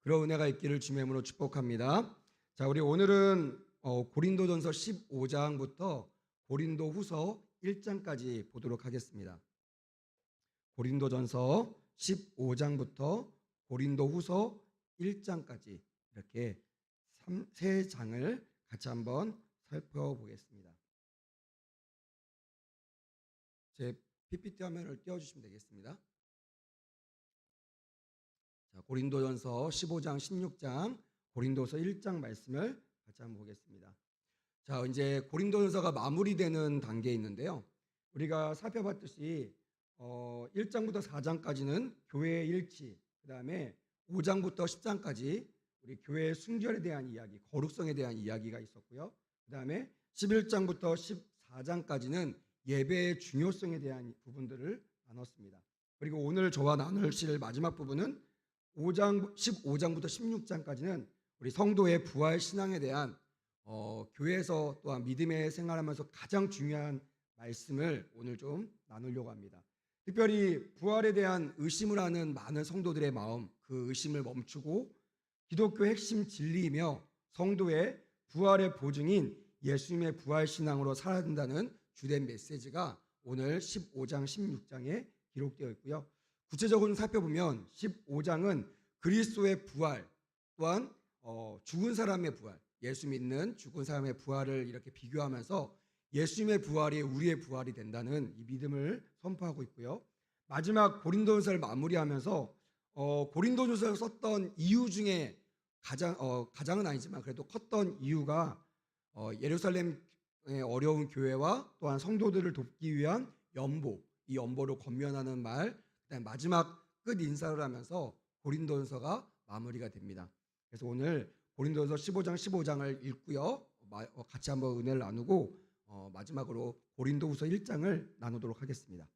그런 은혜가 있기를 주님의 이름으로 축복합니다. 자, 우리 오늘은 고린도전서 15장부터 고린도후서 1장까지 보도록 하겠습니다. 고린도전서 15장부터 고린도후서 1장까지 이렇게 세 장을 같이 한번 살펴보겠습니다. 제 PPT 화면을 띄워주시면 되겠습니다. 자, 고린도전서 15장, 16장, 고린도서 1장 말씀을 같이 한번 보겠습니다. 자, 이제 고린도전서가 마무리되는 단계에 있는데요. 우리가 살펴봤듯이 1장부터 4장까지는 교회의 일치, 그 다음에 5장부터 10장까지 우리 교회의 순결에 대한 이야기, 거룩성에 대한 이야기가 있었고요. 그 다음에 11장부터 14장까지는 예배의 중요성에 대한 부분들을 나눴습니다. 그리고 오늘 저와 나누실 마지막 부분은 15장부터 16장까지는 우리 성도의 부활 신앙에 대한 교회에서 또한 믿음의 생활하면서 가장 중요한 말씀을 오늘 좀 나누려고 합니다. 특별히 부활에 대한 의심을 하는 많은 성도들의 마음, 그 의심을 멈추고 기독교 핵심 진리이며 성도의 부활의 보증인 예수님의 부활 신앙으로 살아야 된다는 주된 메시지가 오늘 15장, 16장에 기록되어 있고요. 구체적으로 살펴보면 15장은 그리스도의 부활, 또한 죽은 사람의 부활, 예수 믿는 죽은 사람의 부활을 이렇게 비교하면서 예수님의 부활이 우리의 부활이 된다는 이 믿음을 선포하고 있고요. 마지막 고린도전서를 마무리하면서 고린도전서를 썼던 이유 중에 가장은 아니지만 그래도 컸던 이유가 예루살렘의 어려운 교회와 또한 성도들을 돕기 위한 연보, 이 연보를 권면하는 말, 그다음에 마지막 끝 인사를 하면서 고린도전서가 마무리가 됩니다. 그래서 오늘 고린도전서 15장을 읽고요. 같이 한번 은혜를 나누고 마지막으로 고린도후서 1장을 나누도록 하겠습니다.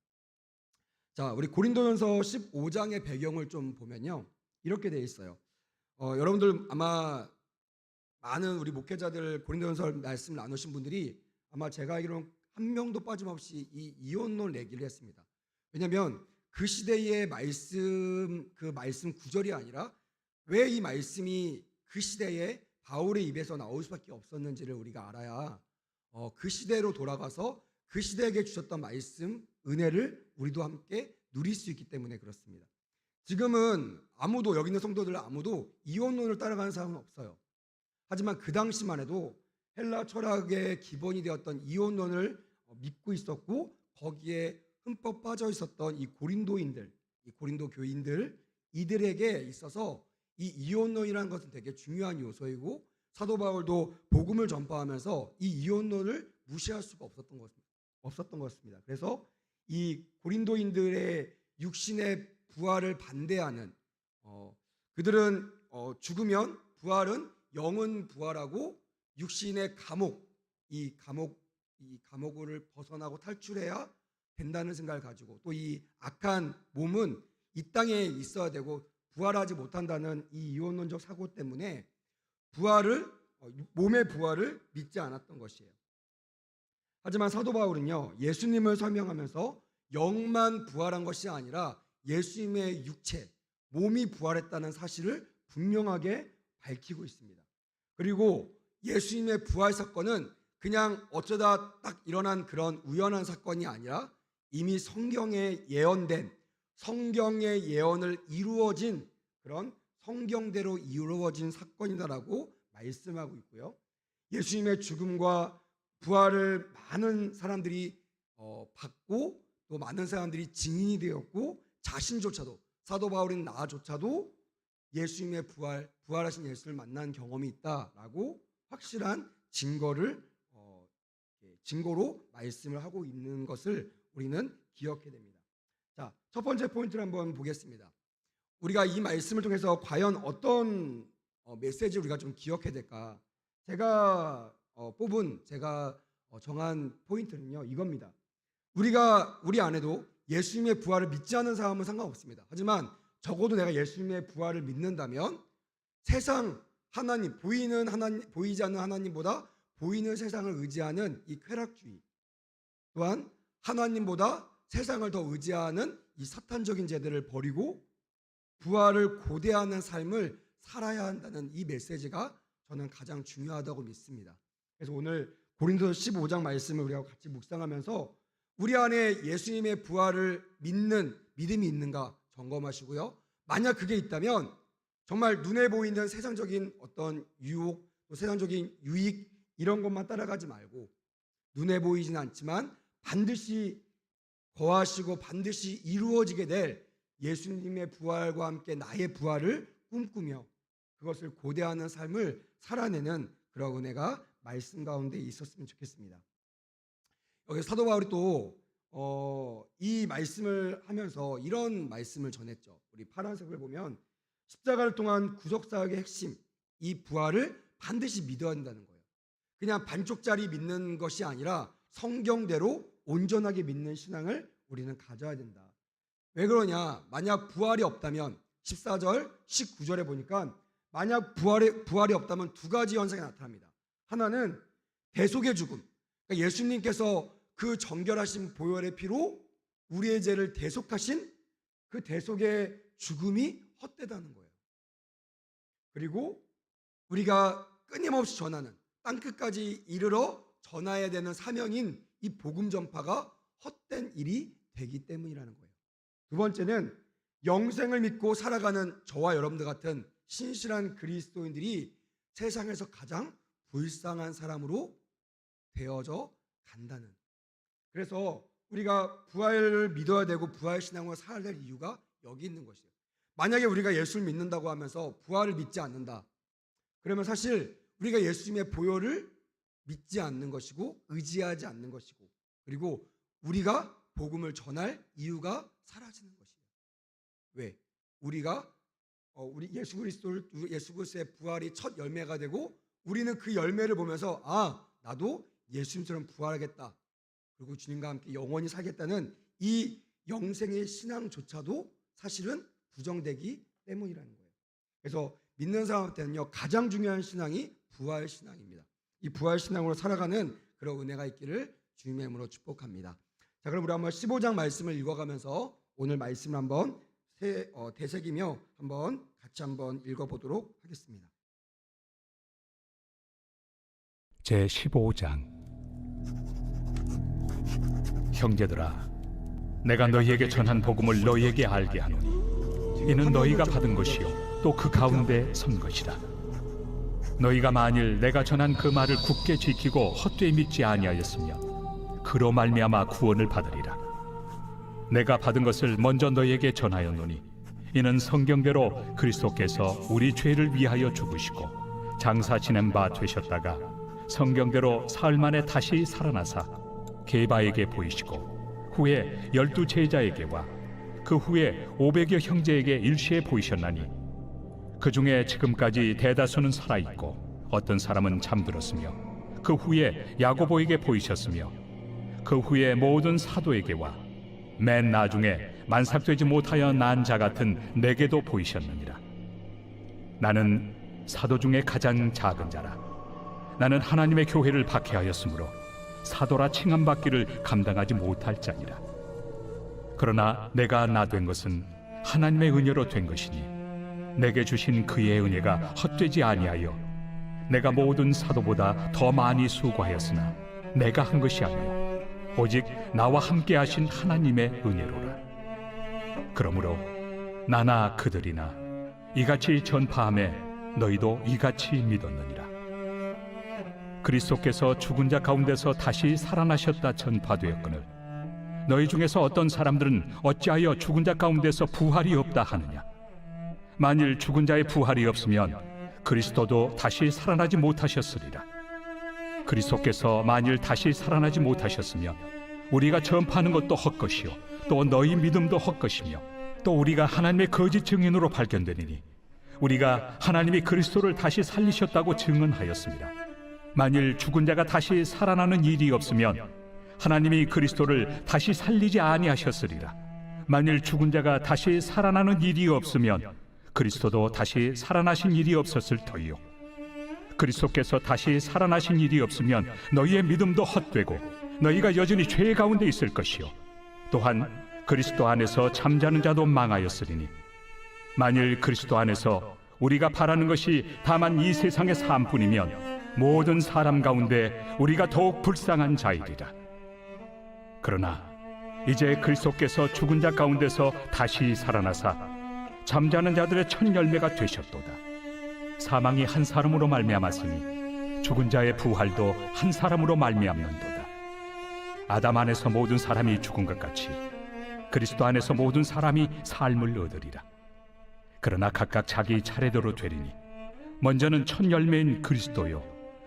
자, 우리 고린도전서 15장의 배경을 좀 보면요. 이렇게 되어 있어요. 여러분들 아마 많은 우리 목회자들 고린도전서 말씀 나누신 분들이 아마 제가 알기로는 한 명도 빠짐없이 이 이혼론 얘기를 했습니다. 왜냐하면 그 시대의 말씀, 그 말씀 구절이 아니라 왜 이 말씀이 그 시대에 바울의 입에서 나올 수밖에 없었는지를 우리가 알아야 그 시대로 돌아가서 그 시대에게 주셨던 말씀, 은혜를 우리도 함께 누릴 수 있기 때문에 그렇습니다. 지금은 아무도 여기 있는 성도들 아무도 이혼론을 따라가는 사람은 없어요. 하지만 그 당시만 해도 헬라 철학의 기본이 되었던 이혼론을 믿고 있었고 거기에 흠뻑 빠져 있었던 이 고린도인들, 이 고린도 교인들 이들에게 있어서 이 이혼론이라는 것은 되게 중요한 요소이고 사도 바울도 복음을 전파하면서 이 이혼론을 무시할 수가 없었던 것입니다. 그래서 이 고린도인들의 육신의 부활을 반대하는 그들은 죽으면 부활은 영은 부활하고 육신의 감옥, 이 감옥을 벗어나고 탈출해야 된다는 생각을 가지고 또 이 악한 몸은 이 땅에 있어야 되고 부활하지 못한다는 이 이혼론적 사고 때문에 몸의 부활을 믿지 않았던 것이에요. 하지만 사도 바울은요, 예수님을 설명하면서 영만 부활한 것이 아니라 예수님의 육체, 몸이 부활했다는 사실을 분명하게 밝히고 있습니다. 그리고 예수님의 부활 사건은 그냥 어쩌다 딱 일어난 그런 우연한 사건이 아니라 이미 성경에 예언된 성경의 예언을 이루어진 그런 성경대로 이루어진 사건이다라고 말씀하고 있고요. 예수님의 죽음과 부활을 많은 사람들이 받고 또 많은 사람들이 증인이 되었고 자신조차도 사도 바울인 나조차도 예수님의 부활하신 예수를 만난 경험이 있다라고 확실한 증거로 말씀을 하고 있는 것을 우리는 기억해야 됩니다. 자, 첫 번째 포인트를 한번 보겠습니다. 우리가 이 말씀을 통해서 과연 어떤 메시지를 우리가 좀 기억해야 될까? 제가 정한 포인트는요, 이겁니다. 우리 안에도 예수님의 부활을 믿지 않는 사람은 상관없습니다. 하지만 적어도 내가 예수님의 부활을 믿는다면 세상 하나님, 보이지 않는 하나님보다 보이는 세상을 의지하는 이 쾌락주의, 또한 하나님보다 세상을 더 의지하는 이 사탄적인 죄들을 버리고 부활을 고대하는 삶을 살아야 한다는 이 메시지가 저는 가장 중요하다고 믿습니다. 그래서 오늘 고린도서 15장 말씀을 우리가 같이 묵상하면서 우리 안에 예수님의 부활을 믿는 믿음이 있는가 점검하시고요. 만약 그게 있다면 정말 눈에 보이는 세상적인 어떤 유혹, 또 세상적인 유익 이런 것만 따라가지 말고 눈에 보이진 않지만 반드시 거하시고 반드시 이루어지게 될 예수님의 부활과 함께 나의 부활을 꿈꾸며 그것을 고대하는 삶을 살아내는 그런 은혜가 말씀 가운데 있었으면 좋겠습니다. 여기 사도 바울이 또 이 말씀을 하면서 이런 말씀을 전했죠. 우리 파란색을 보면 십자가를 통한 구속사역의 핵심, 이 부활을 반드시 믿어야 한다는 거예요. 그냥 반쪽짜리 믿는 것이 아니라 성경대로 온전하게 믿는 신앙을 우리는 가져야 된다. 왜 그러냐? 만약 부활이 없다면 14절, 19절에 보니까 만약 부활이 없다면 두 가지 현상이 나타납니다. 하나는 대속의 죽음. 그러니까 예수님께서 그 정결하신 보혈의 피로 우리의 죄를 대속하신 그 대속의 죽음이 헛되다는 거예요. 그리고 우리가 끊임없이 전하는 땅끝까지 이르러 전해야 되는 사명인 이 복음 전파가 헛된 일이 되기 때문이라는 거예요. 두 번째는 영생을 믿고 살아가는 저와 여러분들 같은 신실한 그리스도인들이 세상에서 가장 불쌍한 사람으로 되어져 간다는. 그래서 우리가 부활을 믿어야 되고 부활 신앙으로 살아야 될 이유가 여기 있는 것이에요. 만약에 우리가 예수를 믿는다고 하면서 부활을 믿지 않는다. 그러면 사실 우리가 예수님의 보혈을 믿지 않는 것이고 의지하지 않는 것이고 그리고 우리가 복음을 전할 이유가 사라지는 것이에요. 왜? 우리가 우리 예수 그리스도의 부활이 첫 열매가 되고 우리는 그 열매를 보면서 나도 예수님처럼 부활하겠다. 그리고 주님과 함께 영원히 살겠다는 이 영생의 신앙조차도 사실은 부정되기 때문이라는 거예요. 그래서 믿는 사람한테는요 가장 중요한 신앙이 부활 신앙입니다. 이 부활 신앙으로 살아가는 그런 은혜가 있기를 주님의 이름으로 축복합니다. 자, 그럼 우리 한번 15장 말씀을 읽어가면서 오늘 말씀을 한번 되새기며 한번 같이 한번 읽어보도록 하겠습니다. 제 15장. 형제들아, 내가 너희에게 전한 복음을 너희에게 알게 하노니 이는 너희가 받은 것이요 또 그 가운데 선 것이라. 너희가 만일 내가 전한 그 말을 굳게 지키고 헛되이 믿지 아니하였으면 그로 말미암아 구원을 받으리라. 내가 받은 것을 먼저 너희에게 전하였노니 이는 성경대로 그리스도께서 우리 죄를 위하여 죽으시고 장사 지낸 바 되셨다가 성경대로 사흘 만에 다시 살아나사 게바에게 보이시고 후에 12 제자에게와 그 후에 500여 형제에게 일시에 보이셨나니 그 중에 지금까지 대다수는 살아있고 어떤 사람은 잠들었으며 그 후에 야고보에게 보이셨으며 그 후에 모든 사도에게와 맨 나중에 만삭되지 못하여 난 자 같은 내게도 보이셨느니라. 나는 사도 중에 가장 작은 자라. 나는 하나님의 교회를 박해하였으므로 사도라 칭함받기를 감당하지 못할 자니라. 그러나 내가 나 된 것은 하나님의 은혜로 된 것이니 내게 주신 그의 은혜가 헛되지 아니하여 내가 모든 사도보다 더 많이 수고하였으나 내가 한 것이 아니요 오직 나와 함께 하신 하나님의 은혜로라. 그러므로 나나 그들이나 이같이 전파함에 너희도 이같이 믿었느니라. 그리스도께서 죽은 자 가운데서 다시 살아나셨다 전파되었거늘 너희 중에서 어떤 사람들은 어찌하여 죽은 자 가운데서 부활이 없다 하느냐. 만일 죽은 자의 부활이 없으면 그리스도도 다시 살아나지 못하셨으리라. 그리스도께서 만일 다시 살아나지 못하셨으면 우리가 전파하는 것도 헛것이요 또 너희 믿음도 헛것이며 또 우리가 하나님의 거짓 증인으로 발견되리니 우리가 하나님이 그리스도를 다시 살리셨다고 증언하였습니다. 만일 죽은 자가 다시 살아나는 일이 없으면 하나님이 그리스도를 다시 살리지 아니하셨으리라. 만일 죽은 자가 다시 살아나는 일이 없으면 그리스도도 다시 살아나신 일이 없었을 터이요 그리스도께서 다시 살아나신 일이 없으면 너희의 믿음도 헛되고 너희가 여전히 죄 가운데 있을 것이요 또한 그리스도 안에서 잠자는 자도 망하였으리니 만일 그리스도 안에서 우리가 바라는 것이 다만 이 세상의 삶뿐이면 모든 사람 가운데 우리가 더욱 불쌍한 자이리라. 그러나 이제 그리스도께서 죽은 자 가운데서 다시 살아나사 잠자는 자들의 첫 열매가 되셨도다. 사망이 한 사람으로 말미암았으니 죽은 자의 부활도 한 사람으로 말미암는도다. 아담 안에서 모든 사람이 죽은 것 같이 그리스도 안에서 모든 사람이 삶을 얻으리라. 그러나 각각 자기 차례대로 되리니 먼저는 첫 열매인 그리스도요,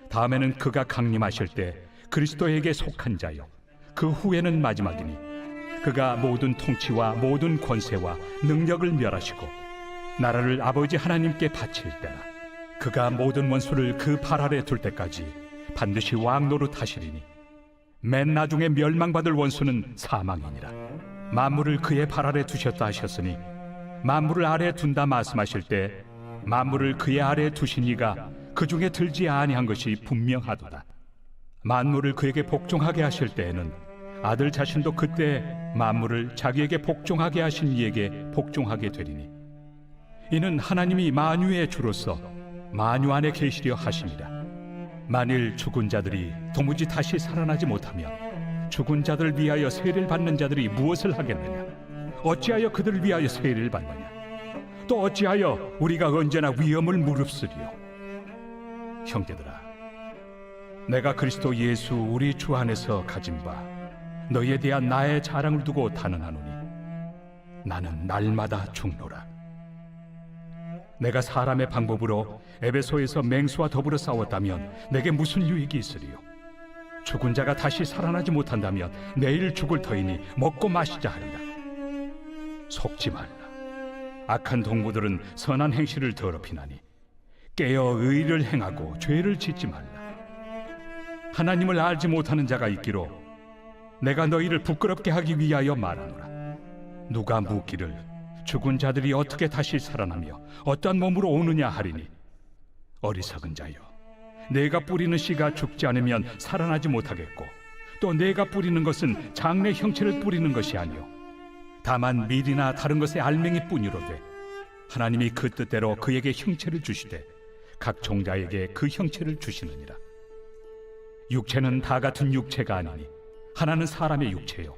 다음에는 그가 강림하실 때 그리스도에게 속한 자요, 그 후에는 마지막이니 그가 모든 통치와 모든 권세와 능력을 멸하시고 나라를 아버지 하나님께 바칠 때라. 그가 모든 원수를 그 발 아래 둘 때까지 반드시 왕 노릇하시리니 맨 나중에 멸망받을 원수는 사망이니라. 만물을 그의 발 아래 두셨다 하셨으니 만물을 아래 둔다 말씀하실 때 만물을 그의 아래 두신 이가 그 중에 들지 아니한 것이 분명하도다. 만물을 그에게 복종하게 하실 때에는 아들 자신도 그때 만물을 자기에게 복종하게 하신 이에게 복종하게 되리니 이는 하나님이 만유의 주로서 만유 안에 계시려 하심이라. 만일 죽은 자들이 도무지 다시 살아나지 못하면 죽은 자들을 위하여 세례를 받는 자들이 무엇을 하겠느냐? 어찌하여 그들을 위하여 세례를 받느냐? 또 어찌하여 우리가 언제나 위험을 무릅쓰리요? 형제들아, 내가 그리스도 예수 우리 주 안에서 가진 바 너희에 대한 나의 자랑을 두고 단언하노니 나는 날마다 죽노라. 내가 사람의 방법으로 에베소에서 맹수와 더불어 싸웠다면 내게 무슨 유익이 있으리요? 죽은 자가 다시 살아나지 못한다면 내일 죽을 터이니 먹고 마시자 하리라. 속지 말라. 악한 동무들은 선한 행실을 더럽히나니 깨어 의를 행하고 죄를 짓지 말라. 하나님을 알지 못하는 자가 있기로 내가 너희를 부끄럽게 하기 위하여 말하노라. 누가 묻기를 죽은 자들이 어떻게 다시 살아나며 어떠한 몸으로 오느냐 하리니 어리석은 자여, 내가 뿌리는 씨가 죽지 않으면 살아나지 못하겠고 또 내가 뿌리는 것은 장래 형체를 뿌리는 것이 아니요 다만 밀이나 다른 것의 알맹이 뿐이로되 하나님이 그 뜻대로 그에게 형체를 주시되 각 종자에게 그 형체를 주시느니라. 육체는 다 같은 육체가 아니니 하나는 사람의 육체요,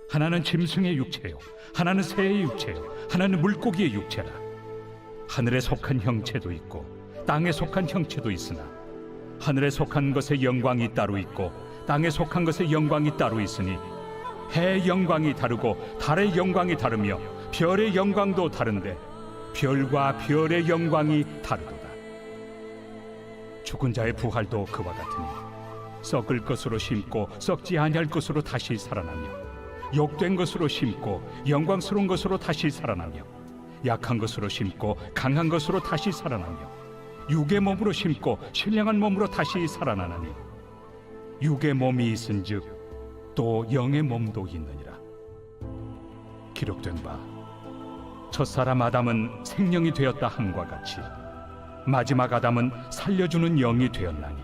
하나는 짐승의 육체요, 하나는 새의 육체요, 하나는 물고기의 육체라. 하늘에 속한 형체도 있고 땅에 속한 형체도 있으나 하늘에 속한 것의 영광이 따로 있고 땅에 속한 것의 영광이 따로 있으니 해의 영광이 다르고 달의 영광이 다르며 별의 영광도 다른데 별과 별의 영광이 다르도다. 죽은 자의 부활도 그와 같으니 썩을 것으로 심고 썩지 아니할 것으로 다시 살아나며 욕된 것으로 심고 영광스러운 것으로 다시 살아나며 약한 것으로 심고 강한 것으로 다시 살아나며 육의 몸으로 심고 신령한 몸으로 다시 살아나나니 육의 몸이 있은즉 또 영의 몸도 있느니라. 기록된 바 첫사람 아담은 생명이 되었다 함과 같이 마지막 아담은 살려주는 영이 되었나니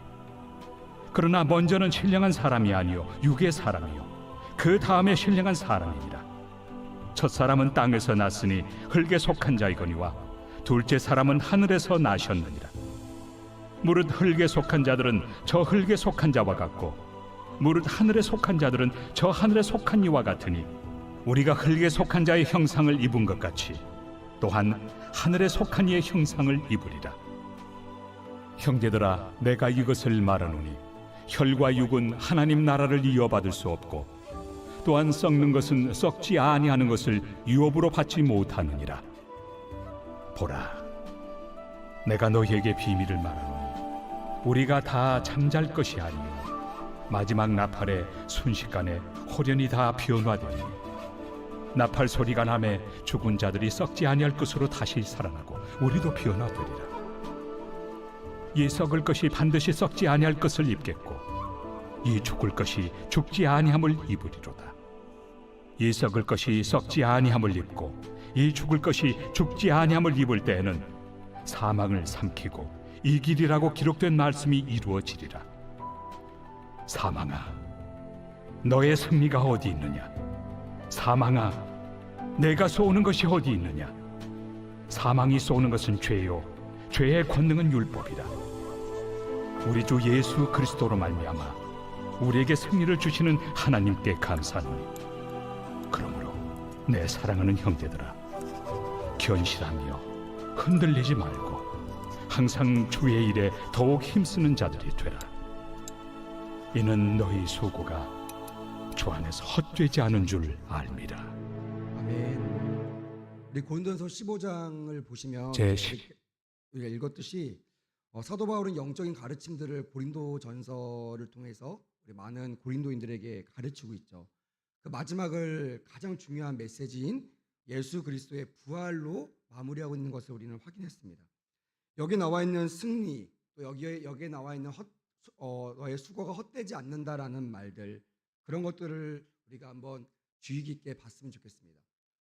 그러나 먼저는 신령한 사람이 아니요 육의 사람이요 그 다음에 신령한 사람이니라. 첫사람은 땅에서 났으니 흙에 속한 자이거니와 둘째 사람은 하늘에서 나셨느니라. 무릇 흙에 속한 자들은 저 흙에 속한 자와 같고 무릇 하늘에 속한 자들은 저 하늘에 속한 이와 같으니 우리가 흙에 속한 자의 형상을 입은 것 같이 또한 하늘에 속한 이의 형상을 입으리라. 형제들아, 내가 이것을 말하노니 혈과 육은 하나님 나라를 이어받을 수 없고 또한 썩는 것은 썩지 아니하는 것을 유업으로 받지 못하느니라. 보라, 내가 너희에게 비밀을 말하노니 우리가 다 잠잘 것이 아니요 마지막 나팔에 순식간에 호련히 다 변화되니 나팔 소리가 나매 죽은 자들이 썩지 아니할 것으로 다시 살아나고 우리도 변화되리라. 이 썩을 것이 반드시 썩지 아니할 것을 입겠고 이 죽을 것이 죽지 아니함을 입으리로다. 이 썩을 것이 썩지 아니함을 입고 이 죽을 것이 죽지 아니함을 입을 때에는 사망을 삼키고 이기리라고 기록된 말씀이 이루어지리라. 사망아, 너의 승리가 어디 있느냐? 사망아, 내가 쏘는 것이 어디 있느냐? 사망이 쏘는 것은 죄요 죄의 권능은 율법이라. 우리 주 예수 그리스도로 말미암아 우리에게 승리를 주시는 하나님께 감사하노니, 그러므로 내 사랑하는 형제들아, 견실하며 흔들리지 말고 항상 주의 일에 더욱 힘쓰는 자들이 되라. 이는 너희 소고가 주 안에서 헛되지 않은 줄 알미라. 아멘. 우리 고린도전서 15장을 보시면 우리가 읽었듯이 사도 바울은 영적인 가르침들을 고린도전서를 통해서 우리 많은 고린도인들에게 가르치고 있죠. 그 마지막을 가장 중요한 메시지인 예수 그리스도의 부활로 마무리하고 있는 것을 우리는 확인했습니다. 여기 나와 있는 승리, 또 여기에 나와 있는 너의 수고가 헛되지 않는다라는 말들, 그런 것들을 우리가 한번 주의 깊게 봤으면 좋겠습니다.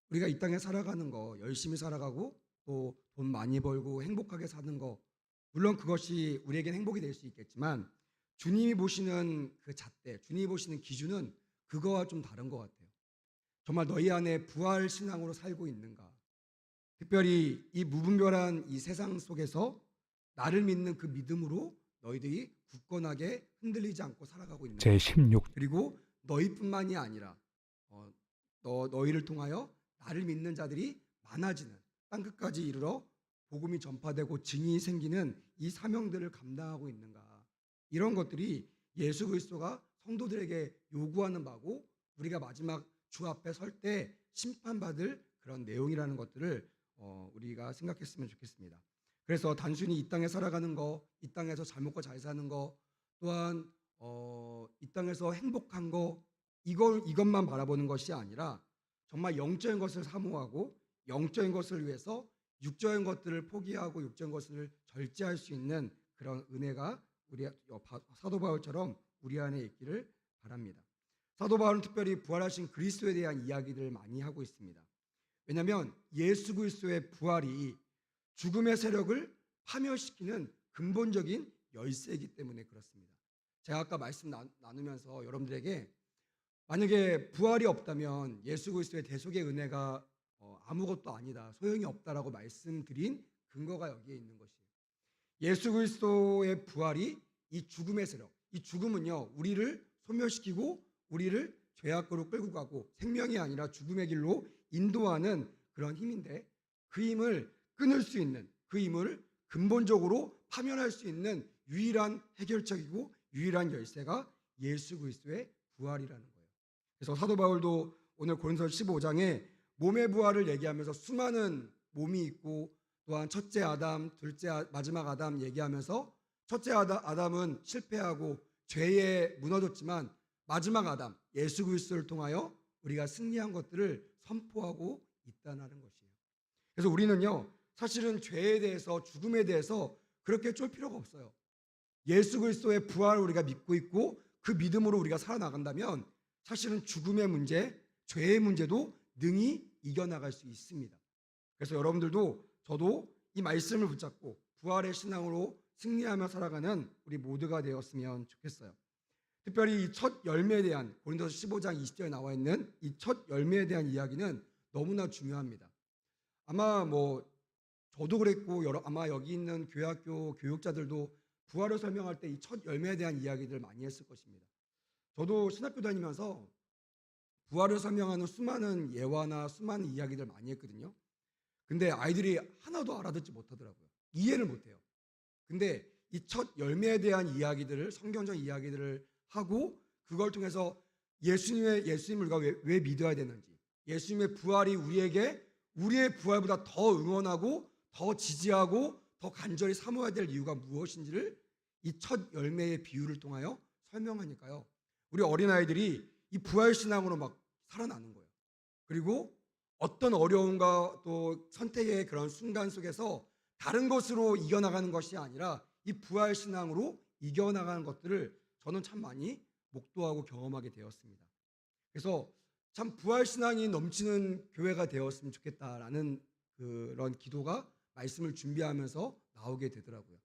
우리가 이 땅에 살아가는 거, 열심히 살아가고 또 돈 많이 벌고 행복하게 사는 거, 물론 그것이 우리에겐 행복이 될 수 있겠지만 주님이 보시는 그 잣대, 주님이 보시는 기준은 그거와 좀 다른 것 같아요. 정말 너희 안에 부활 신앙으로 살고 있는가? 특별히 이 무분별한 이 세상 속에서 나를 믿는 그 믿음으로 너희들이 굳건하게 흔들리지 않고 살아가고 있는가? 제16. 그리고 너희뿐만이 아니라 너희를 통하여 나를 믿는 자들이 많아지는, 땅끝까지 이르러 복음이 전파되고 증인이 생기는 이 사명들을 감당하고 있는가? 이런 것들이 예수 그리스도가 성도들에게 요구하는 바고, 우리가 마지막 주 앞에 설 때 심판받을 그런 내용이라는 것들을 우리가 생각했으면 좋겠습니다. 그래서 단순히 이 땅에 살아가는 거, 이 땅에서 잘 먹고 잘 사는 거, 또한 이 땅에서 행복한 거, 이것만 바라보는 것이 아니라 정말 영적인 것을 사모하고 영적인 것을 위해서 육적인 것들을 포기하고 육적인 것을 절제할 수 있는 그런 은혜가 우리 사도 바울처럼 우리 안에 있기를 바랍니다. 사도 바울은 특별히 부활하신 그리스도에 대한 이야기들을 많이 하고 있습니다. 왜냐하면 예수 그리스도의 부활이 죽음의 세력을 파멸시키는 근본적인 열쇠이기 때문에 그렇습니다. 제가 아까 말씀 나누면서 여러분들에게 만약에 부활이 없다면 예수 그리스도의 대속의 은혜가 아무것도 아니다, 소용이 없다라고 말씀드린 근거가 여기에 있는 것이에요. 예수 그리스도의 부활이 이 죽음의 세력, 이 죽음은요, 우리를 소멸시키고 우리를 죄악으로 끌고 가고 생명이 아니라 죽음의 길로 인도하는 그런 힘인데, 그 힘을 끊을 수 있는, 그 힘을 근본적으로 파멸할 수 있는 유일한 해결책이고 유일한 열쇠가 예수 그리스도의 부활이라는 거예요. 그래서 사도 바울도 오늘 고린도서 15장에 몸의 부활을 얘기하면서 수많은 몸이 있고, 또한 첫째 아담, 마지막 아담 얘기하면서 첫째 아담은 실패하고 죄에 무너졌지만 마지막 아담 예수 그리스도를 통하여 우리가 승리한 것들을 선포하고 있다는 것이에요. 그래서 우리는요, 사실은 죄에 대해서, 죽음에 대해서 그렇게 쫄 필요가 없어요. 예수 그리스도의 부활을 우리가 믿고 있고 그 믿음으로 우리가 살아나간다면 사실은 죽음의 문제, 죄의 문제도 능히 이겨나갈 수 있습니다. 그래서 여러분들도 저도 이 말씀을 붙잡고 부활의 신앙으로 승리하며 살아가는 우리 모두가 되었으면 좋겠어요. 특별히 이 첫 열매에 대한, 고린도서 15장 20절에 나와 있는 이 첫 열매에 대한 이야기는 너무나 중요합니다. 아마 저도 그랬고 아마 여기 있는 교회학교 교육자들도 부활을 설명할 때 이 첫 열매에 대한 이야기들을 많이 했을 것입니다. 저도 신학교 다니면서 부활을 설명하는 수많은 예화나 수많은 이야기들 많이 했거든요. 근데 아이들이 하나도 알아듣지 못하더라고요. 이해를 못해요. 근데 이 첫 열매에 대한 이야기들을, 성경적 이야기들을 하고 그걸 통해서 예수님을 우리가 왜 믿어야 되는지, 예수님의 부활이 우리의 부활보다 더 응원하고 더 지지하고 더 간절히 사모해야 될 이유가 무엇인지를 이 첫 열매의 비유를 통하여 설명하니까요, 우리 어린아이들이 이 부활신앙으로 막 살아나는 거예요. 그리고 어떤 어려움과 또 선택의 그런 순간 속에서 다른 것으로 이겨나가는 것이 아니라 이 부활신앙으로 이겨나가는 것들을 저는 참 많이 목도하고 경험하게 되었습니다. 그래서 참 부활신앙이 넘치는 교회가 되었으면 좋겠다라는 그런 기도가 말씀을 준비하면서 나오게 되더라고요.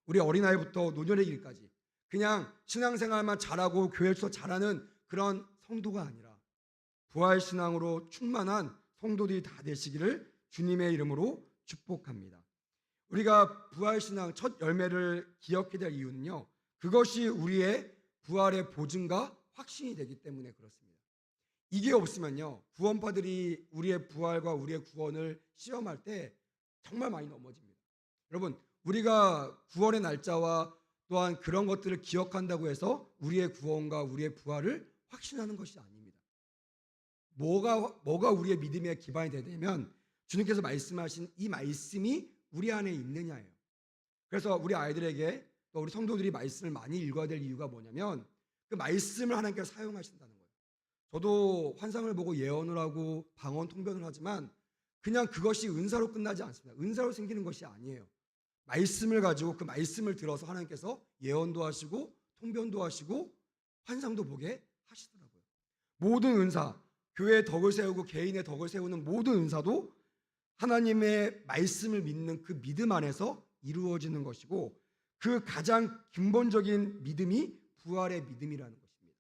우리 어린아이부터 노년의 길까지 그냥 신앙생활만 잘하고 교회에서 잘하는 그런 성도가 아니라 부활신앙으로 충만한 성도들이 다 되시기를 주님의 이름으로 축복합니다. 우리가 부활신앙 첫 열매를 기억해야 될 이유는요, 그것이 우리의 부활의 보증과 확신이 되기 때문에 그렇습니다. 이게 없으면요, 구원파들이 우리의 부활과 우리의 구원을 시험할 때 정말 많이 넘어집니다. 여러분, 우리가 구원의 날짜와 또한 그런 것들을 기억한다고 해서 우리의 구원과 우리의 부활을 확신하는 것이 아닙니다. 뭐가 우리의 믿음의 기반이 되냐면 주님께서 말씀하신 이 말씀이 우리 안에 있느냐예요. 그래서 우리 아이들에게 또 우리 성도들이 말씀을 많이 읽어야 될 이유가 뭐냐면 그 말씀을 하나님께서 사용하신다는 거예요. 저도 환상을 보고 예언을 하고 방언 통변을 하지만 그냥 그것이 은사로 끝나지 않습니다. 은사로 생기는 것이 아니에요. 말씀을 가지고 그 말씀을 들어서 하나님께서 예언도 하시고 통변도 하시고 환상도 보게 하시더라고요. 모든 은사, 교회의 덕을 세우고 개인의 덕을 세우는 모든 은사도 하나님의 말씀을 믿는 그 믿음 안에서 이루어지는 것이고 그 가장 근본적인 믿음이 부활의 믿음이라는 것입니다.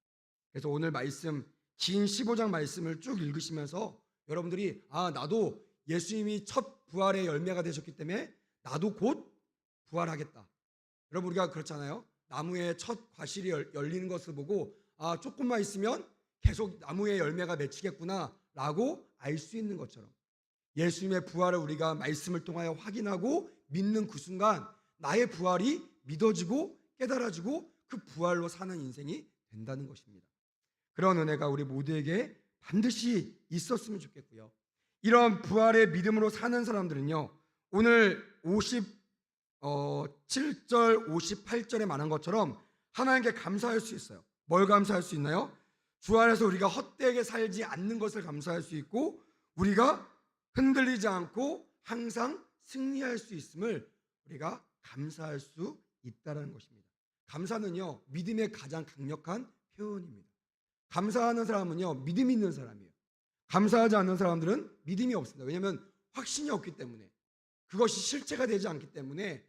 그래서 오늘 말씀 긴 15장 말씀을 쭉 읽으시면서 여러분들이 나도 예수님이 첫 부활의 열매가 되셨기 때문에 나도 곧 부활하겠다. 여러분 우리가 그렇잖아요. 나무에 첫 과실이 열리는 것을 보고 조금만 있으면 계속 나무에 열매가 맺히겠구나 라고 알 수 있는 것처럼 예수님의 부활을 우리가 말씀을 통하여 확인하고 믿는 그 순간 나의 부활이 믿어지고 깨달아지고 그 부활로 사는 인생이 된다는 것입니다. 그런 은혜가 우리 모두에게 반드시 있었으면 좋겠고요. 이런 부활의 믿음으로 사는 사람들은요, 오늘 57절, 58절에 말한 것처럼 하나님께 감사할 수 있어요. 뭘 감사할 수 있나요? 주 안에서 우리가 헛되게 살지 않는 것을 감사할 수 있고 우리가 흔들리지 않고 항상 승리할 수 있음을 우리가 감사할 수 있다는 것입니다. 감사는요, 믿음의 가장 강력한 표현입니다. 감사하는 사람은요, 믿음이 있는 사람이에요. 감사하지 않는 사람들은 믿음이 없습니다. 왜냐하면 확신이 없기 때문에, 그것이 실체가 되지 않기 때문에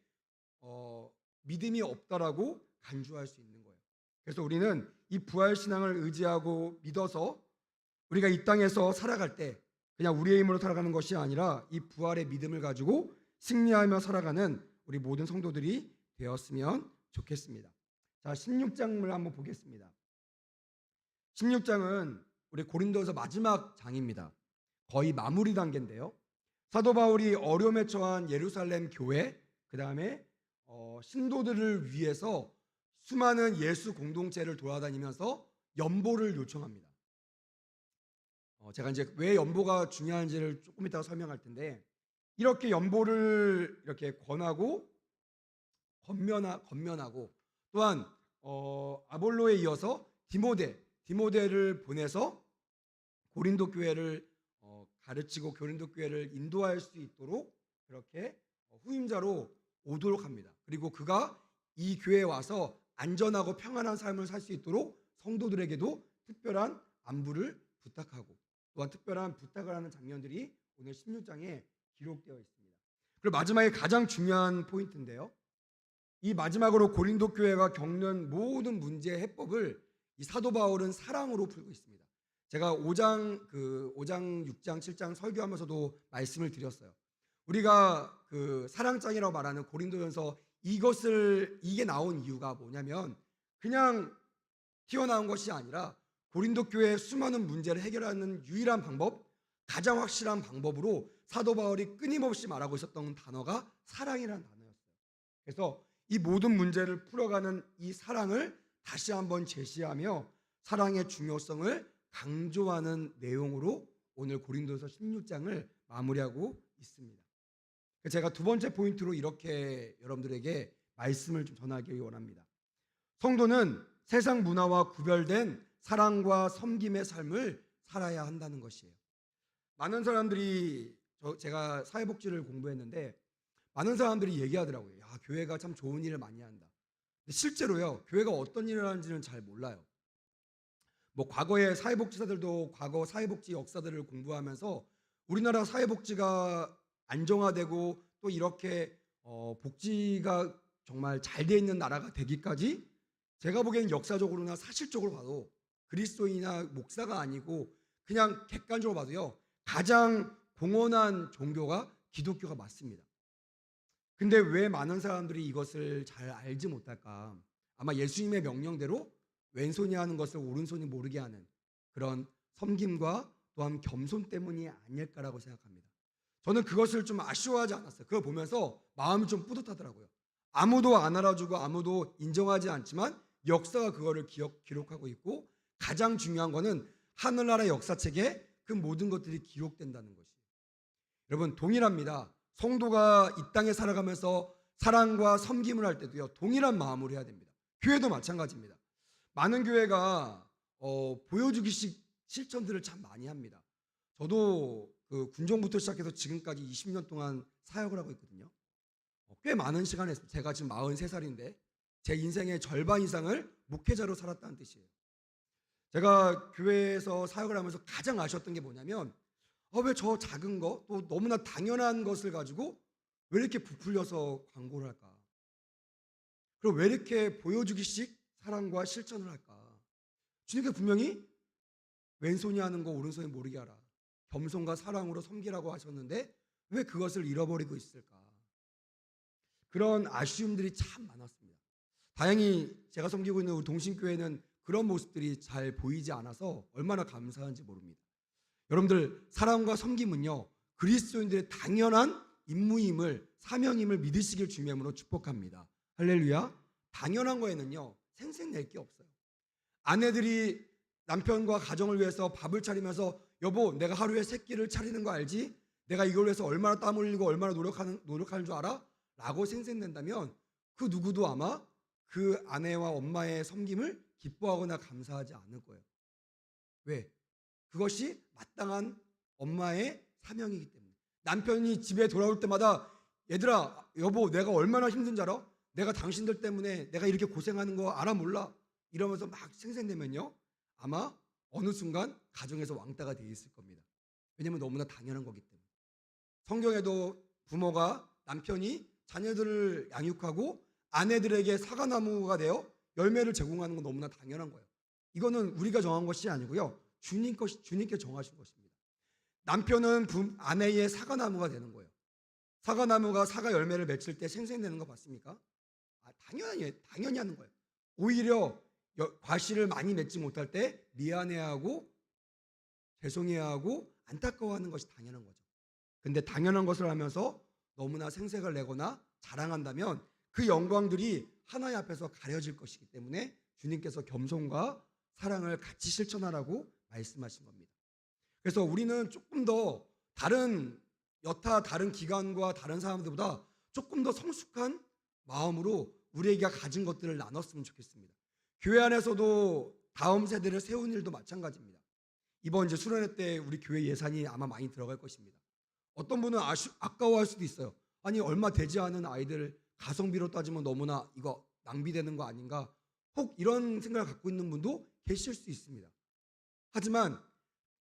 믿음이 없다라고 간주할 수 있는 거예요. 그래서 우리는 이 부활 신앙을 의지하고 믿어서 우리가 이 땅에서 살아갈 때 그냥 우리의 힘으로 살아가는 것이 아니라 이 부활의 믿음을 가지고 승리하며 살아가는 우리 모든 성도들이 되었으면 좋겠습니다. 자, 16장을 한번 보겠습니다. 16장은 우리 고린도서 마지막 장입니다. 거의 마무리 단계인데요. 사도 바울이 어려움에 처한 예루살렘 교회, 그 다음에 신도들을 위해서 수많은 예수 공동체를 돌아다니면서 연보를 요청합니다. 제가 이제 왜 연보가 중요한지를 조금 이따가 설명할 텐데, 이렇게 연보를 이렇게 권하고 건면하고 또한 아볼로에 이어서 디모데를 보내서 고린도 교회를 가르치고 고린도 교회를 인도할 수 있도록 그렇게 후임자로 오도록 합니다. 그리고 그가 이 교회에 와서 안전하고 평안한 삶을 살 수 있도록 성도들에게도 특별한 안부를 부탁하고 또한 특별한 부탁을 하는 장면들이 오늘 16장에 기록되어 있습니다. 그리고 마지막에 가장 중요한 포인트인데요. 이 마지막으로 고린도 교회가 겪는 모든 문제의 해법을 이 사도 바울은 사랑으로 풀고 있습니다. 제가 5장, 6장, 7장 설교하면서도 말씀을 드렸어요. 우리가 그 사랑장이라고 말하는 고린도전서 이게 나온 이유가 뭐냐면 그냥 튀어나온 것이 아니라 고린도 교회의 수많은 문제를 해결하는 유일한 방법, 가장 확실한 방법으로 사도 바울이 끊임없이 말하고 있었던 단어가 사랑이라는 단어였어요. 그래서 이 모든 문제를 풀어가는 이 사랑을 다시 한번 제시하며 사랑의 중요성을 강조하는 내용으로 오늘 고린도서 16장을 마무리하고 있습니다. 제가 두 번째 포인트로 이렇게 여러분들에게 말씀을 좀 전하기 원합니다. 성도는 세상 문화와 구별된 사랑과 섬김의 삶을 살아야 한다는 것이에요. 많은 사람들이 제가 사회복지를 공부했는데 많은 사람들이 얘기하더라고요. 야, 교회가 참 좋은 일을 많이 한다. 근데 실제로요, 교회가 어떤 일을 하는지는 잘 몰라요. 과거의 사회복지사들도 과거 사회복지 역사들을 공부하면서 우리나라 사회복지가 안정화되고 또 이렇게 복지가 정말 잘 돼 있는 나라가 되기까지 제가 보기에는 역사적으로나 사실적으로 봐도 그리스도인이나 목사가 아니고 그냥 객관적으로 봐도요, 가장 공헌한 종교가 기독교가 맞습니다. 근데 왜 많은 사람들이 이것을 잘 알지 못할까? 아마 예수님의 명령대로 왼손이 하는 것을 오른손이 모르게 하는 그런 섬김과 또한 겸손 때문이 아닐까라고 생각합니다. 저는 그것을 좀 아쉬워하지 않았어요. 그걸 보면서 마음이 좀 뿌듯하더라고요. 아무도 안 알아주고 아무도 인정하지 않지만 역사가 그거를 기록하고 있고, 가장 중요한 거는 하늘나라의 역사책에 그 모든 것들이 기록된다는 것이에요. 여러분, 동일합니다. 성도가 이 땅에 살아가면서 사랑과 섬김을 할 때도요, 동일한 마음으로 해야 됩니다. 교회도 마찬가지입니다. 많은 교회가 보여주기식 실천들을 참 많이 합니다. 저도 그 군종부터 시작해서 지금까지 20년 동안 사역을 하고 있거든요. 꽤 많은 시간 했습니다. 제가 지금 43살인데 제 인생의 절반 이상을 목회자로 살았다는 뜻이에요. 제가 교회에서 사역을 하면서 가장 아쉬웠던 게 뭐냐면, 왜 저 작은 거, 또 너무나 당연한 것을 가지고 왜 이렇게 부풀려서 광고를 할까? 그리고 왜 이렇게 보여주기식 사랑과 실천을 할까? 주님께서 분명히 왼손이 하는 거 오른손이 모르게 하라, 겸손과 사랑으로 섬기라고 하셨는데 왜 그것을 잃어버리고 있을까? 그런 아쉬움들이 참 많았습니다. 다행히 제가 섬기고 있는 우리 동신교회는 그런 모습들이 잘 보이지 않아서 얼마나 감사한지 모릅니다. 여러분들, 사랑과 섬김은요, 그리스도인들의 당연한 임무임을, 사명임을 믿으시길 주님으로 축복합니다. 할렐루야. 당연한 거에는요 생색낼 게 없어요. 아내들이 남편과 가정을 위해서 밥을 차리면서, 여보 내가 하루에 3끼를 차리는 거 알지? 내가 이걸 위해서 얼마나 땀 흘리고 얼마나 노력하는 줄 알아? 라고 생색낸다면 그 누구도 아마 그 아내와 엄마의 섬김을 기뻐하거나 감사하지 않을 거예요. 왜? 그것이 마땅한 엄마의 사명이기 때문에. 남편이 집에 돌아올 때마다, 얘들아 여보 내가 얼마나 힘든 줄 알아? 내가 당신들 때문에 내가 이렇게 고생하는 거 알아 몰라? 이러면서 막 생색내면요, 아마 어느 순간 가정에서 왕따가 되어 있을 겁니다. 왜냐하면 너무나 당연한 거기 때문에. 성경에도 부모가, 남편이 자녀들을 양육하고 아내들에게 사과나무가 되어 열매를 제공하는 건 너무나 당연한 거예요. 이거는 우리가 정한 것이 아니고요, 주님께 정하신 것입니다. 남편은 아내의 사과나무가 되는 거예요. 사과나무가 사과 열매를 맺힐 때 생생내는 거 봤습니까? 당연히 하는 거예요. 오히려 과실을 많이 맺지 못할 때 미안해하고 죄송해하고 안타까워하는 것이 당연한 거죠. 근데 당연한 것을 하면서 너무나 생색을 내거나 자랑한다면 그 영광들이 하나님 앞에서 가려질 것이기 때문에 주님께서 겸손과 사랑을 같이 실천하라고 말씀하신 겁니다. 그래서 우리는 조금 더 여타 다른 기관과 다른 사람들보다 조금 더 성숙한 마음으로 우리에게 가진 것들을 나눴으면 좋겠습니다. 교회 안에서도 다음 세대를 세우는 일도 마찬가지입니다. 이번 이제 수련회 때 우리 교회 예산이 아마 많이 들어갈 것입니다. 어떤 분은 아까워할 수도 있어요. 아니 얼마 되지 않은 아이들 가성비로 따지면 너무나 이거 낭비되는 거 아닌가, 혹 이런 생각을 갖고 있는 분도 계실 수 있습니다. 하지만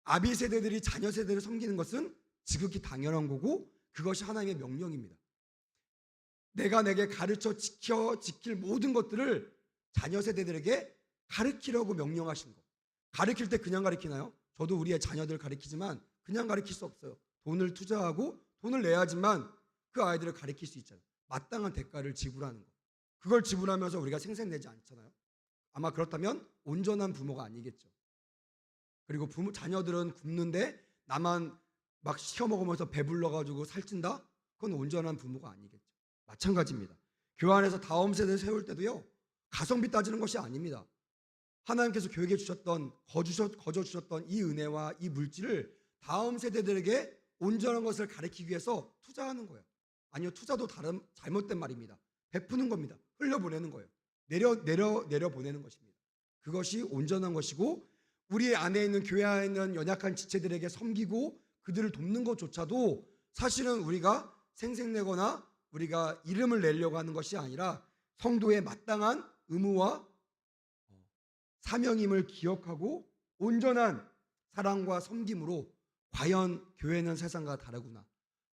아비 세대들이 자녀 세대를 섬기는 것은 지극히 당연한 거고, 그것이 하나님의 명령입니다. 내가 내게 가르쳐 지킬 모든 것들을 자녀 세대들에게 가르치려고 명령하신 거. 가르칠 때 그냥 가르치나요? 저도 우리의 자녀들을 가르치지만 그냥 가르칠 수 없어요. 돈을 투자하고 돈을 내야지만 그 아이들을 가르칠 수 있잖아요. 마땅한 대가를 지불하는 거. 그걸 지불하면서 우리가 생색내지 않잖아요. 아마 그렇다면 온전한 부모가 아니겠죠. 그리고 자녀들은 굶는데 나만 막 시켜 먹으면서 배불러가지고 살찐다? 그건 온전한 부모가 아니겠죠. 마찬가지입니다. 교회 안에서 다음 세대 세울 때도요, 가성비 따지는 것이 아닙니다. 하나님께서 교회에 거저 주셨던 이 은혜와 이 물질을 다음 세대들에게 온전한 것을 가르치기 위해서 투자하는 거예요. 아니요, 투자도 잘못된 말입니다. 베푸는 겁니다. 흘려보내는 거예요. 내려 보내는 것입니다. 그것이 온전한 것이고, 우리 안에 있는 교회 안에 있는 연약한 지체들에게 섬기고 그들을 돕는 것조차도 사실은 우리가 생색내거나 우리가 이름을 내려고 하는 것이 아니라 성도의 마땅한 의무와 사명임을 기억하고 온전한 사랑과 섬김으로, 과연 교회는 세상과 다르구나,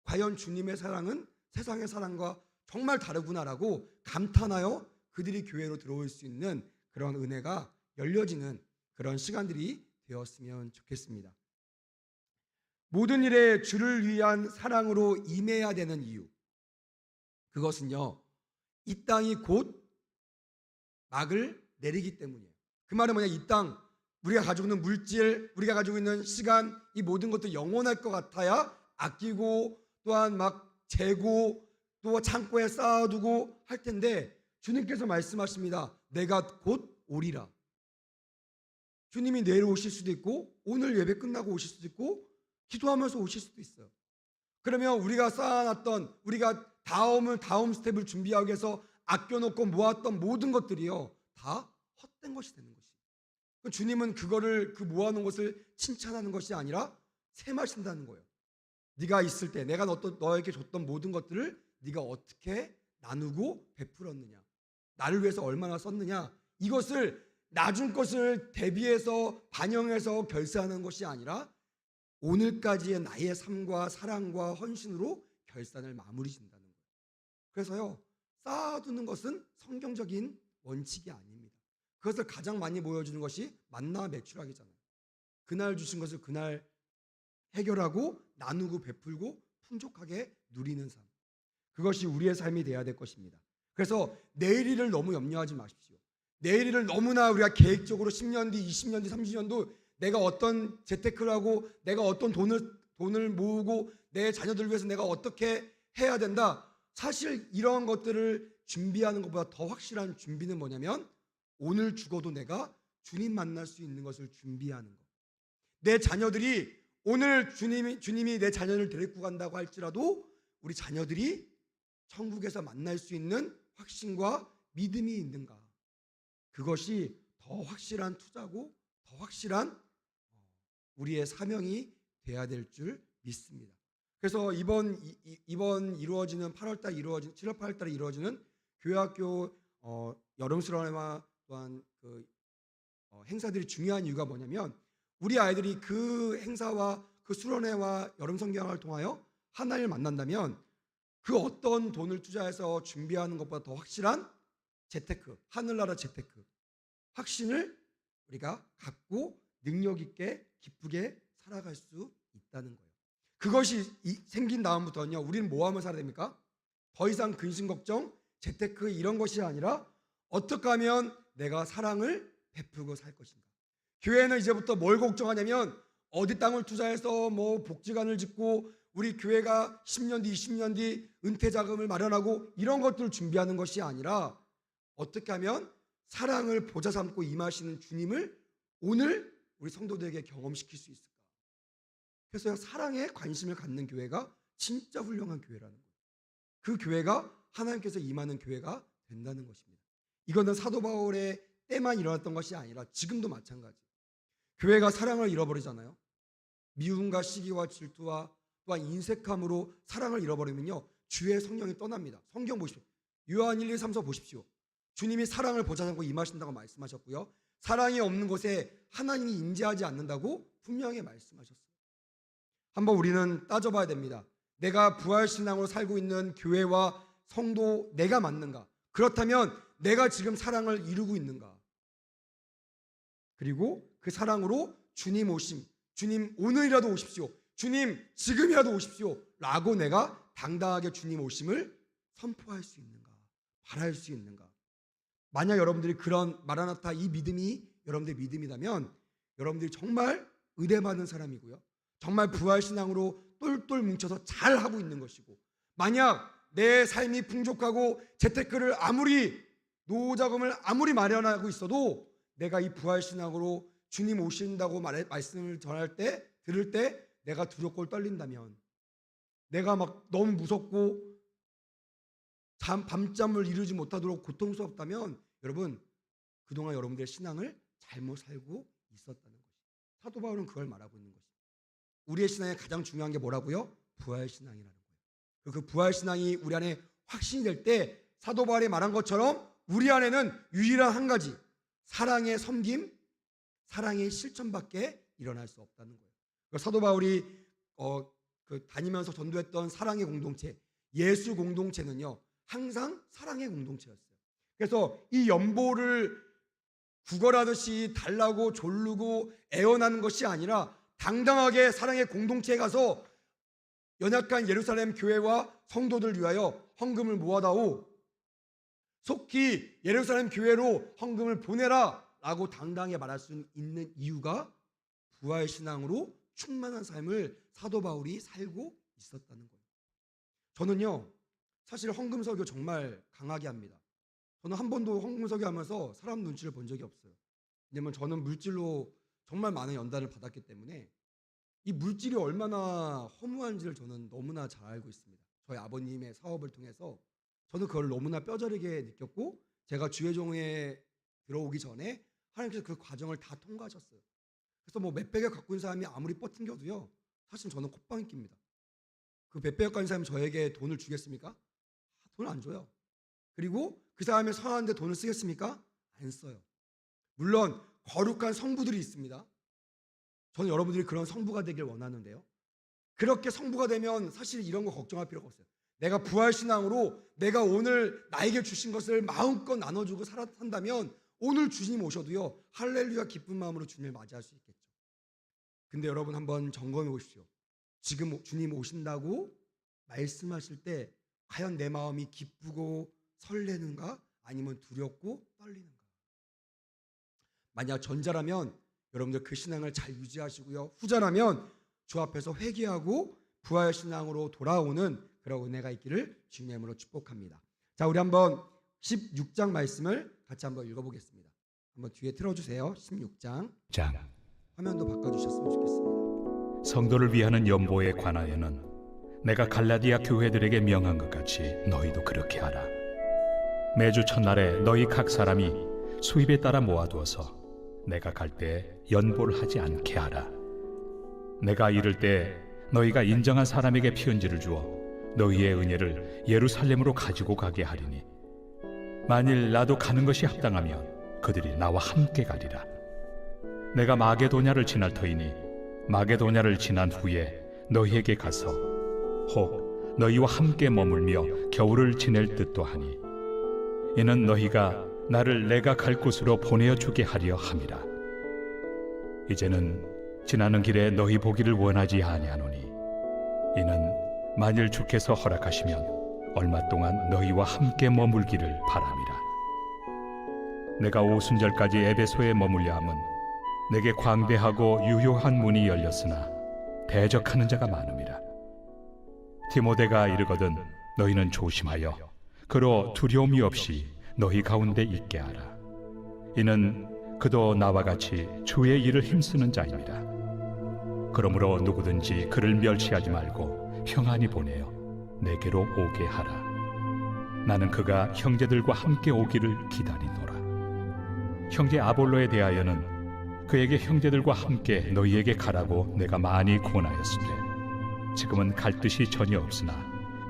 과연 주님의 사랑은 세상의 사랑과 정말 다르구나라고 감탄하여 그들이 교회로 들어올 수 있는 그런 은혜가 열려지는 그런 시간들이 되었으면 좋겠습니다. 모든 일에 주를 위한 사랑으로 임해야 되는 이유, 그것은요, 이 땅이 곧 막을 내리기 때문이에요. 그 말은 뭐냐, 이 땅, 우리가 가지고 있는 물질, 우리가 가지고 있는 시간, 이 모든 것도 영원할 것 같아야 아끼고 또한 막 재고 또 창고에 쌓아두고 할 텐데, 주님께서 말씀하십니다. 내가 곧 오리라. 주님이 내일 오실 수도 있고 오늘 예배 끝나고 오실 수도 있고 기도하면서 오실 수도 있어요. 그러면 우리가 쌓아놨던, 우리가 다음 스텝을 준비하기 위해서 아껴놓고 모았던 모든 것들이요, 다 헛된 것이 되는 것이에요. 주님은 그거를, 그 모아놓은 것을 칭찬하는 것이 아니라 세마신다는 거예요. 네가 있을 때 내가 너에게 줬던 모든 것들을 네가 어떻게 나누고 베풀었느냐, 나를 위해서 얼마나 썼느냐, 이것을 나중 것을 대비해서 반영해서 결산하는 것이 아니라 오늘까지의 나의 삶과 사랑과 헌신으로 결산을 마무리 짓는다는 거예요. 그래서요, 쌓아두는 것은 성경적인 원칙이 아닙니다. 그것을 가장 많이 보여주는 것이 만나 매출하기잖아요. 그날 주신 것을 그날 해결하고 나누고 베풀고 풍족하게 누리는 삶, 그것이 우리의 삶이 돼야 될 것입니다. 그래서 내일을 너무 염려하지 마십시오. 내일을 너무나 우리가 계획적으로 10년 뒤, 20년 뒤, 30년도 내가 어떤 재테크를 하고 내가 어떤 돈을 모으고 내 자녀들을 위해서 내가 어떻게 해야 된다. 사실 이런 것들을 준비하는 것보다 더 확실한 준비는 뭐냐면 오늘 죽어도 내가 주님 만날 수 있는 것을 준비하는 것. 내 자녀들이 오늘 주님이 내 자녀를 데리고 간다고 할지라도 우리 자녀들이 천국에서 만날 수 있는 확신과 믿음이 있는가. 그것이 더 확실한 투자고 더 확실한 우리의 사명이 돼야 될 줄 믿습니다. 그래서 이번 이루어지는 8월달 7월 8월달에 이루어지는 교회학교 여름 수련회와 또한 그 행사들이 중요한 이유가 뭐냐면 우리 아이들이 그 행사와 그 수련회와 여름 성경을 통하여 하나님을 만난다면 그 어떤 돈을 투자해서 준비하는 것보다 더 확실한 재테크, 하늘나라 재테크, 확신을 우리가 갖고 능력 있게 기쁘게 살아갈 수 있다는 거예요. 그것이 생긴 다음부터는요, 우리는 뭐 하면 살아야 됩니까? 더 이상 근심 걱정, 재테크 이런 것이 아니라 어떻게 하면 내가 사랑을 베풀고 살 것인가. 교회는 이제부터 뭘 걱정하냐면 어디 땅을 투자해서 뭐 복지관을 짓고 우리 교회가 10년 뒤, 20년 뒤 은퇴 자금을 마련하고 이런 것들을 준비하는 것이 아니라 어떻게 하면 사랑을 보좌 삼고 임하시는 주님을 오늘 우리 성도들에게 경험시킬 수 있을까. 그래서 사랑에 관심을 갖는 교회가 진짜 훌륭한 교회라는 거예요. 그 교회가 하나님께서 임하는 교회가 된다는 것입니다. 이거는 사도 바울의 때만 일어났던 것이 아니라 지금도 마찬가지. 교회가 사랑을 잃어버리잖아요. 미움과 시기와 질투와 또한 인색함으로 사랑을 잃어버리면요, 주의 성령이 떠납니다. 성경 보십시오. 요한 1, 2, 3서 보십시오. 주님이 사랑을 보좌 삼고 임하신다고 말씀하셨고요, 사랑이 없는 곳에 하나님이 임재하지 않는다고 분명히 말씀하셨어요. 한번 우리는 따져봐야 됩니다. 내가 부활신앙으로 살고 있는 교회와 성도 내가 맞는가? 그렇다면 내가 지금 사랑을 이루고 있는가? 그리고 그 사랑으로 주님 오심, 주님 오늘이라도 오십시오, 주님 지금이라도 오십시오 라고 내가 당당하게 주님 오심을 선포할 수 있는가, 바랄 수 있는가. 만약 여러분들이 그런 마라나타 이 믿음이 여러분들의 믿음이라면 여러분들이 정말 은혜 받는 사람이고요, 정말 부활신앙으로 똘똘 뭉쳐서 잘하고 있는 것이고, 만약 내 삶이 풍족하고 재테크를 아무리 노후자금을 아무리 마련하고 있어도 내가 이 부활신앙으로 주님 오신다고 말씀을 전할 때, 들을 때 내가 두렵고 떨린다면, 내가 막 너무 무섭고 밤잠을 이루지 못하도록 고통스럽다면 여러분 그동안 여러분들의 신앙을 잘못 살고 있었다는 것이죠. 사도 바울은 그걸 말하고 있는 것이죠. 우리의 신앙에 가장 중요한 게 뭐라고요? 부활신앙이라는 거예요. 그 부활신앙이 우리 안에 확신이 될 때 사도 바울이 말한 것처럼 우리 안에는 유일한 한 가지, 사랑의 섬김, 사랑의 실천밖에 일어날 수 없다는 거예요. 사도 바울이 다니면서 전도했던 사랑의 공동체, 예수 공동체는요 항상 사랑의 공동체였어요. 그래서 이 연보를 구걸하듯이 달라고 졸르고 애원하는 것이 아니라 당당하게 사랑의 공동체에 가서 연약한 예루살렘 교회와 성도들 위하여 헌금을 모아다오. 속히 예루살렘 교회로 헌금을 보내라 라고 당당히 말할 수 있는 이유가 부활 신앙으로 충만한 삶을 사도 바울이 살고 있었다는 거예요. 저는요, 사실 헌금 설교 정말 강하게 합니다. 저는 한 번도 헌금 설교하면서 사람 눈치를 본 적이 없어요. 왜냐면 저는 물질로 정말 많은 연단을 받았기 때문에 이 물질이 얼마나 허무한지를 저는 너무나 잘 알고 있습니다. 저희 아버님의 사업을 통해서 저는 그걸 너무나 뼈저리게 느꼈고, 제가 주의종에 들어오기 전에 하나님께서 그 과정을 다 통과하셨어요. 그래서 뭐 몇백억 갖고 있는 사람이 아무리 뻗팅겨도요, 사실 저는 콧방귀 낍니다. 그 몇백억 가진 사람이 저에게 돈을 주겠습니까? 돈을 안 줘요. 그리고 그 사람의 선한데 돈을 쓰겠습니까? 안 써요. 물론 거룩한 성부들이 있습니다. 저는 여러분들이 그런 성부가 되길 원하는데요, 그렇게 성부가 되면 사실 이런 거 걱정할 필요가 없어요. 내가 부활신앙으로 내가 오늘 나에게 주신 것을 마음껏 나눠주고 산다면 오늘 주님 오셔도요, 할렐루야 기쁜 마음으로 주님을 맞이할 수 있겠죠. 근데 여러분 한번 점검해 보십시오. 지금 주님 오신다고 말씀하실 때 과연 내 마음이 기쁘고 설레는가, 아니면 두렵고 떨리는가? 만약 전자라면 여러분들 그 신앙을 잘 유지하시고요, 후자라면 주 앞에서 회개하고 부활 신앙으로 돌아오는 그런 은혜가 있기를 주님의 이름으로 축복합니다. 자, 우리 한번 16장 말씀을 같이 한번 읽어보겠습니다. 한번 뒤에 틀어주세요. 16장 장 화면도 바꿔주셨으면 좋겠습니다. 성도를 위하는 연보에 관하여는 내가 갈라디아 교회들에게 명한 것 같이 너희도 그렇게 하라. 매주 첫날에 너희 각 사람이 수입에 따라 모아두어서 내가 갈 때 연보를 하지 않게 하라. 내가 이를 때 너희가 인정한 사람에게 편지를 주어 너희의 은혜를 예루살렘으로 가지고 가게 하리니, 만일 나도 가는 것이 합당하면 그들이 나와 함께 가리라. 내가 마게도냐를 지날 터이니 마게도냐를 지난 후에 너희에게 가서 혹 너희와 함께 머물며 겨울을 지낼 듯도 하니, 이는 너희가 나를 내가 갈 곳으로 보내어 주게 하려 함이라. 이제는 지나는 길에 너희 보기를 원하지 아니하노니, 이는 만일 주께서 허락하시면 얼마 동안 너희와 함께 머물기를 바람이라. 내가 오순절까지 에베소에 머물려 함은 내게 광대하고 유효한 문이 열렸으나 대적하는 자가 많음이라. 디모데가 이르거든 너희는 조심하여 그로 두려움이 없이 너희 가운데 있게 하라. 이는 그도 나와 같이 주의 일을 힘쓰는 자입니다. 그러므로 누구든지 그를 멸시하지 말고 평안히 보내어 내게로 오게 하라. 나는 그가 형제들과 함께 오기를 기다리노라. 형제 아볼로에 대하여는 그에게 형제들과 함께 너희에게 가라고 내가 많이 권하였으되 지금은 갈 뜻이 전혀 없으나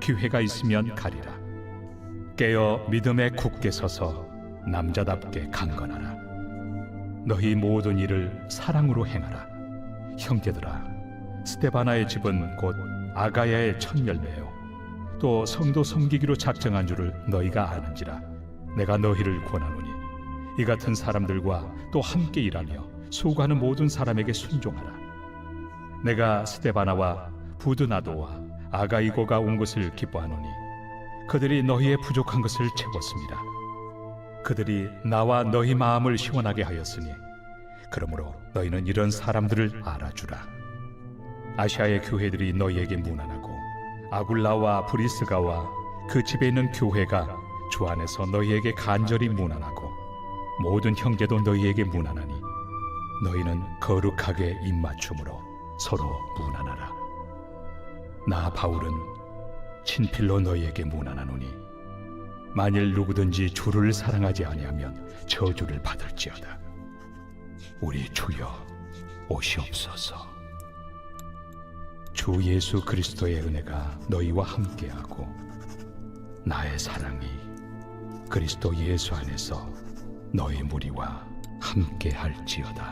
기회가 있으면 가리라. 깨어 믿음에 굳게 서서 남자답게 강건하라. 너희 모든 일을 사랑으로 행하라. 형제들아, 스데바나의 집은 곧 아가야의 첫 열매요 또 성도 섬기기로 작정한 줄을 너희가 아는지라. 내가 너희를 권하노니 이 같은 사람들과 또 함께 일하며 수고하는 모든 사람에게 순종하라. 내가 스데바나와 부드나도와 아가이고가 온 것을 기뻐하노니 그들이 너희의 부족한 것을 채웠습니다. 그들이 나와 너희 마음을 시원하게 하였으니 그러므로 너희는 이런 사람들을 알아주라. 아시아의 교회들이 너희에게 문안하고 아굴라와 브리스가와 그 집에 있는 교회가 주 안에서 너희에게 간절히 문안하고 모든 형제도 너희에게 문안하니 너희는 거룩하게 입맞춤으로 서로 문안하라. 나 바울은 친필로 너희에게 문안하노니 만일 누구든지 주를 사랑하지 아니하면 저주를 받을지어다. 우리 주여 오시옵소서. 주 예수 그리스도의 은혜가 너희와 함께하고 나의 사랑이 그리스도 예수 안에서 너희 무리와 함께할지어다.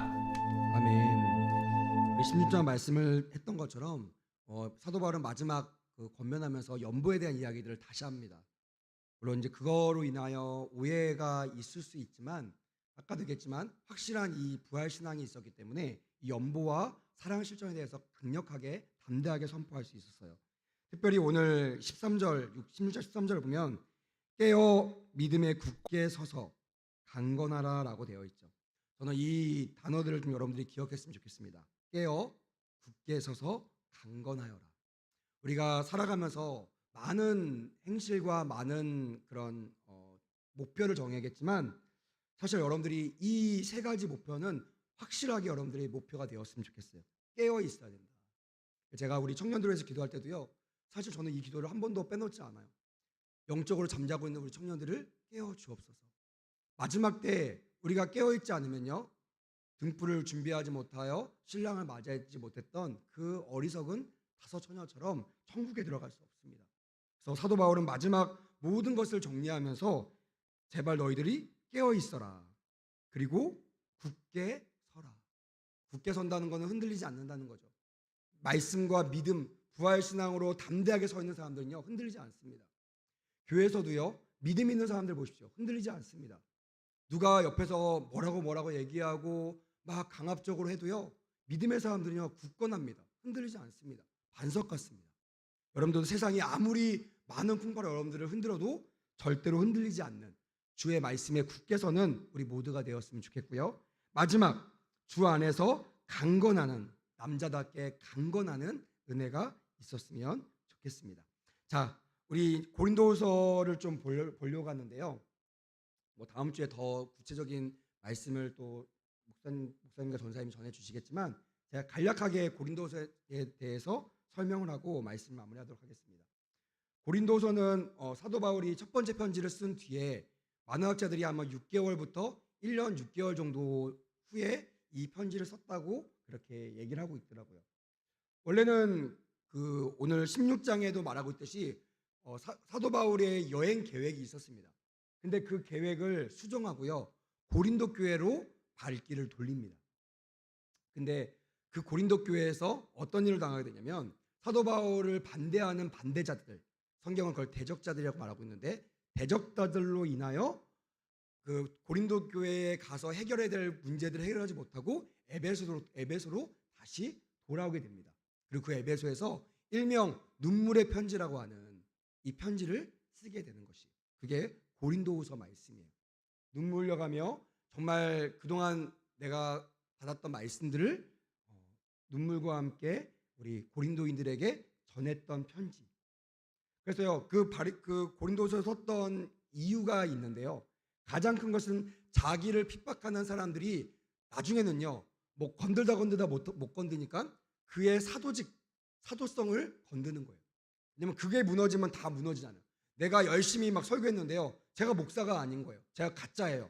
아멘. 16장 말씀을 했던 것처럼 사도 바울은 마지막 권면하면서 연보에 대한 이야기들을 다시 합니다. 물론 이제 그거로 인하여 오해가 있을 수 있지만 아까도 얘기했지만 확실한 이 부활 신앙이 있었기 때문에 이 연보와 사랑 실천에 대해서 강력하게 담대하게 선포할 수 있었어요. 특별히 오늘 13절, 16절, 13절을 보면 깨어 믿음에 굳게 서서 강건하라라고 되어 있죠. 저는 이 단어들을 좀 여러분들이 기억했으면 좋겠습니다. 깨어 굳게 서서 강건하여라. 우리가 살아가면서 많은 행실과 많은 그런 목표를 정해야겠지만 사실 여러분들이 이 세 가지 목표는 확실하게 여러분들의 목표가 되었으면 좋겠어요. 깨어 있어야 된다. 제가 우리 청년들을 위해서 기도할 때도요. 사실 저는 이 기도를 한 번도 빼놓지 않아요. 영적으로 잠자고 있는 우리 청년들을 깨워 주옵소서. 마지막 때 우리가 깨어 있지 않으면요. 등불을 준비하지 못하여 신랑을 맞이하지 못했던 그 어리석은 다섯 처녀처럼 천국에 들어갈 수 없습니다. 그래서 사도 바울은 마지막 모든 것을 정리하면서 제발 너희들이 깨어 있어라. 그리고 굳게 서라. 굳게 선다는 것은 흔들리지 않는다는 거죠. 말씀과 믿음, 부활 신앙으로 담대하게 서 있는 사람들은요 흔들리지 않습니다. 교회에서도요 믿음 있는 사람들 보십시오. 흔들리지 않습니다. 누가 옆에서 뭐라고 얘기하고 막 강압적으로 해도요 믿음의 사람들은요 굳건합니다. 흔들리지 않습니다. 반석 같습니다. 여러분들도 세상이 아무리 많은 풍파로 여러분들을 흔들어도 절대로 흔들리지 않는 주의 말씀에 굳게 서는 우리 모두가 되었으면 좋겠고요. 마지막, 주 안에서 강건하는, 남자답게 강건하는 은혜가 있었으면 좋겠습니다. 자, 우리 고린도서를 좀 보려고 하는데요. 뭐 다음 주에 더 구체적인 말씀을 또 목사님과 전사님이 전해주시겠지만 제가 간략하게 고린도서에 대해서 설명을 하고 말씀을 마무리하도록 하겠습니다. 고린도서는 사도 바울이 첫 번째 편지를 쓴 뒤에 많은 학자들이 아마 6개월부터 1년 6개월 정도 후에 이 편지를 썼다고 그렇게 얘기를 하고 있더라고요. 원래는 그 오늘 16장에도 말하고 있듯이 사도 바울의 여행 계획이 있었습니다. 근데 그 계획을 수정하고요. 고린도 교회로 발길을 돌립니다. 근데 그 고린도 교회에서 어떤 일을 당하게 되냐면 사도 바울을 반대하는 반대자들, 성경은 그걸 대적자들이라고 말하고 있는데 대적자들로 인하여 그 고린도 교회에 가서 해결해야 될 문제들을 해결하지 못하고 에베소로 다시 돌아오게 됩니다. 그리고 그 에베소에서 일명 눈물의 편지라고 하는 이 편지를 쓰게 되는 것이 그게 고린도후서 말씀이에요. 눈물 흘려가며 정말 그동안 내가 받았던 말씀들을 눈물과 함께 우리 고린도인들에게 전했던 편지. 그래서요 그 고린도서에 썼던 이유가 있는데요. 가장 큰 것은 자기를 핍박하는 사람들이 나중에는요 뭐 건들다 못 건드니까 그의 사도성을 건드는 거예요. 왜냐면 그게 무너지면 다 무너지잖아요. 내가 열심히 막 설교했는데요. 제가 목사가 아닌 거예요. 제가 가짜예요.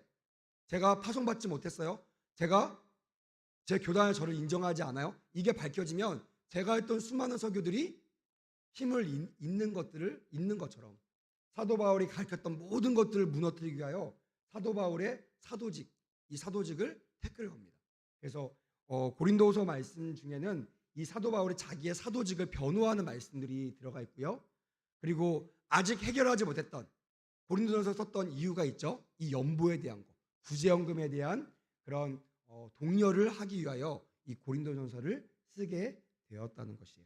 제가 파송받지 못했어요. 제 교단에 저를 인정하지 않아요. 이게 밝혀지면 제가 했던 수많은 설교들이 힘을 잃는 것처럼 사도 바울이 가르쳤던 모든 것들을 무너뜨리기 위하여 사도 바울의 이 사도직을 태클을 겁니다. 그래서 고린도후서 말씀 중에는 이 사도 바울이 자기의 사도직을 변호하는 말씀들이 들어가 있고요. 그리고 아직 해결하지 못했던 고린도전서 썼던 이유가 있죠. 이 연보에 대한 거, 구제연금에 대한 그런 독려를 하기 위하여 이 고린도전서를 쓰게 되었다는 것이에요.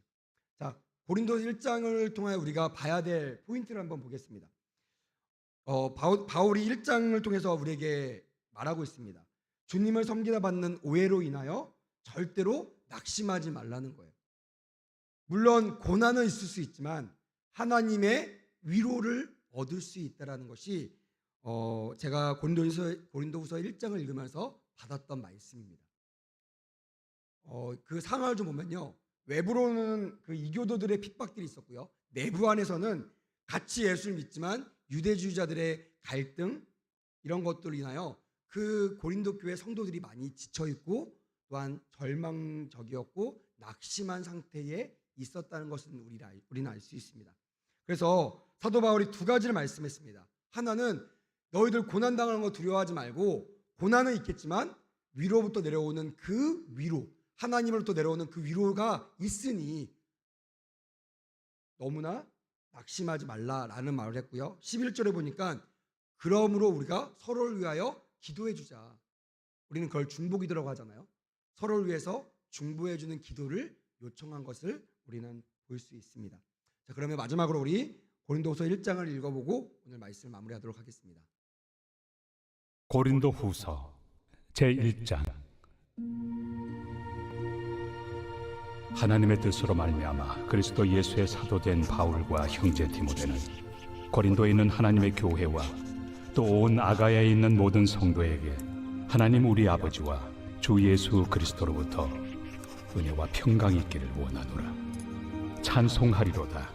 자, 고린도서 1장을 통해 우리가 봐야 될 포인트를 한번 보겠습니다. 바울이 1장을 통해서 우리에게 말하고 있습니다. 주님을 섬기다 받는 오해로 인하여 절대로 낙심하지 말라는 거예요. 물론 고난은 있을 수 있지만 하나님의 위로를 얻을 수 있다는 것이 제가 고린도후서 1장을 읽으면서 받았던 말씀입니다. 그 상황을 좀 보면요. 외부로는 그 이교도들의 핍박들이 있었고요. 내부 안에서는 같이 예수를 믿지만 유대주의자들의 갈등 이런 것들로 인하여 그 고린도 교회 성도들이 많이 지쳐 있고 또한 절망적이었고 낙심한 상태에 있었다는 것은 우리는 알 수 있습니다. 그래서 사도 바울이 두 가지를 말씀했습니다. 하나는 너희들 고난 당하는 거 두려워하지 말고 고난은 있겠지만 위로부터 내려오는 그 위로, 하나님으로부터 내려오는 그 위로가 있으니 너무나 낙심하지 말라라는 말을 했고요. 11절에 보니까 그러므로 우리가 서로를 위하여 기도해 주자. 우리는 그걸 중보기도라고 하잖아요. 서로를 위해서 중보해 주는 기도를 요청한 것을 우리는 볼 수 있습니다. 자, 그러면 마지막으로 우리 고린도서 1장을 읽어보고 오늘 말씀을 마무리하도록 하겠습니다. 고린도 후서 제1장. 하나님의 뜻으로 말미암아 그리스도 예수의 사도된 바울과 형제 디모데는 고린도에 있는 하나님의 교회와 또 온 아가야에 있는 모든 성도에게 하나님 우리 아버지와 주 예수 그리스도로부터 은혜와 평강이 있기를 원하노라. 찬송하리로다.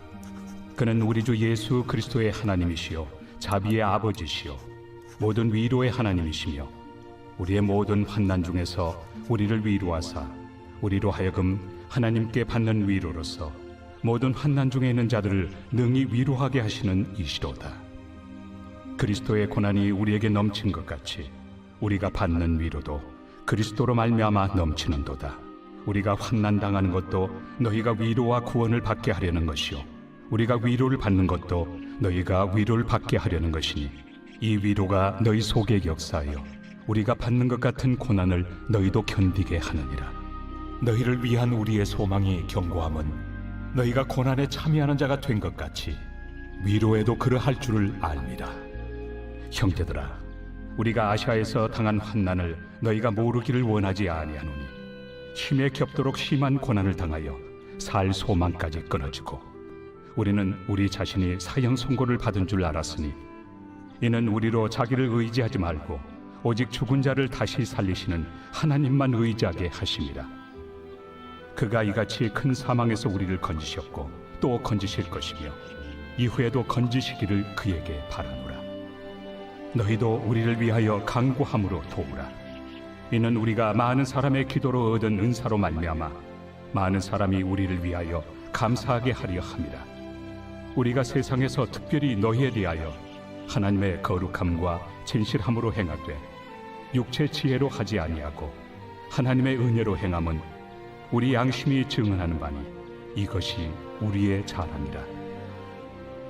그는 우리 주 예수 그리스도의 하나님이시요 자비의 아버지시요 모든 위로의 하나님이시며 우리의 모든 환난 중에서 우리를 위로하사 우리로 하여금 하나님께 받는 위로로서 모든 환난 중에 있는 자들을 능히 위로하게 하시는 이시로다. 그리스도의 고난이 우리에게 넘친 것 같이 우리가 받는 위로도 그리스도로 말미암아 넘치는도다. 우리가 환난 당하는 것도 너희가 위로와 구원을 받게 하려는 것이요 우리가 위로를 받는 것도 너희가 위로를 받게 하려는 것이니 이 위로가 너희 속에 역사하여 우리가 받는 것 같은 고난을 너희도 견디게 하느니라. 너희를 위한 우리의 소망이 견고함은 너희가 고난에 참여하는 자가 된 것 같이 위로에도 그러할 줄을 알미라. 형제들아, 우리가 아시아에서 당한 환난을 너희가 모르기를 원하지 아니하노니 힘에 겹도록 심한 고난을 당하여 살 소망까지 끊어지고 우리는 우리 자신이 사형 선고를 받은 줄 알았으니 이는 우리로 자기를 의지하지 말고 오직 죽은 자를 다시 살리시는 하나님만 의지하게 하심이라. 그가 이같이 큰 사망에서 우리를 건지셨고 또 건지실 것이며 이후에도 건지시기를 그에게 바라노라. 너희도 우리를 위하여 간구함으로 도우라. 이는 우리가 많은 사람의 기도로 얻은 은사로 말미암아 많은 사람이 우리를 위하여 감사하게 하려 함이라. 우리가 세상에서 특별히 너희에 대하여 하나님의 거룩함과 진실함으로 행하되 육체 지혜로 하지 아니하고 하나님의 은혜로 행함은 우리 양심이 증언하는 바니 이것이 우리의 자랑이라.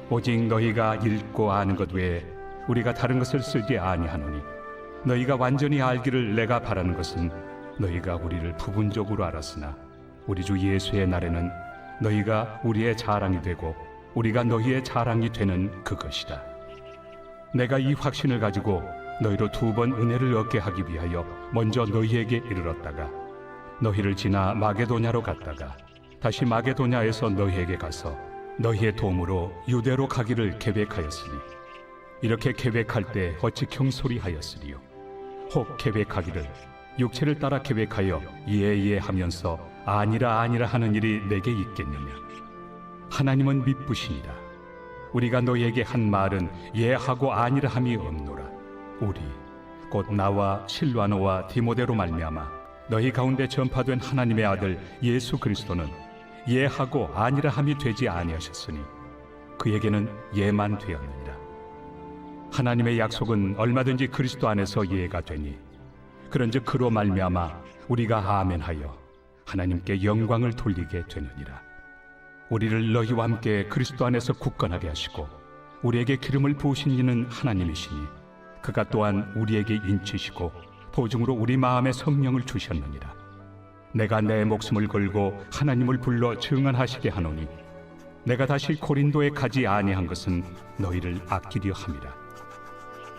오직 너희가 읽고 아는 것 외에 우리가 다른 것을 쓰지 아니하노니 너희가 완전히 알기를 내가 바라는 것은 너희가 우리를 부분적으로 알았으나 우리 주 예수의 날에는 너희가 우리의 자랑이 되고 우리가 너희의 자랑이 되는 그것이다. 내가 이 확신을 가지고 너희로 2번 은혜를 얻게 하기 위하여 먼저 너희에게 이르렀다가 너희를 지나 마게도냐로 갔다가 다시 마게도냐에서 너희에게 가서 너희의 도움으로 유대로 가기를 계획하였으니 이렇게 계획할 때 어찌 경솔이하였으리요. 혹 계획하기를 육체를 따라 계획하여 예예 하면서 아니라 아니라 하는 일이 내게 있겠느냐. 하나님은 미쁘시니라. 우리가 너희에게 한 말은 예하고 아니라 함이 없노라. 우리 곧 나와 실와노와 디모데로 말미암아 너희 가운데 전파된 하나님의 아들 예수 그리스도는 예하고 아니라 함이 되지 아니하셨으니 그에게는 예만 되었느니라. 하나님의 약속은 얼마든지 그리스도 안에서 예가 되니 그런즉 그로 말미암아 우리가 아멘하여 하나님께 영광을 돌리게 되느니라. 우리를 너희와 함께 그리스도 안에서 굳건하게 하시고 우리에게 기름을 부으신 이는 하나님이시니 그가 또한 우리에게 인치시고 보증으로 우리 마음에 성령을 주셨느니라. 내가 내 목숨을 걸고 하나님을 불러 증언하시게 하노니 내가 다시 고린도에 가지 아니한 것은 너희를 아끼려 함이라.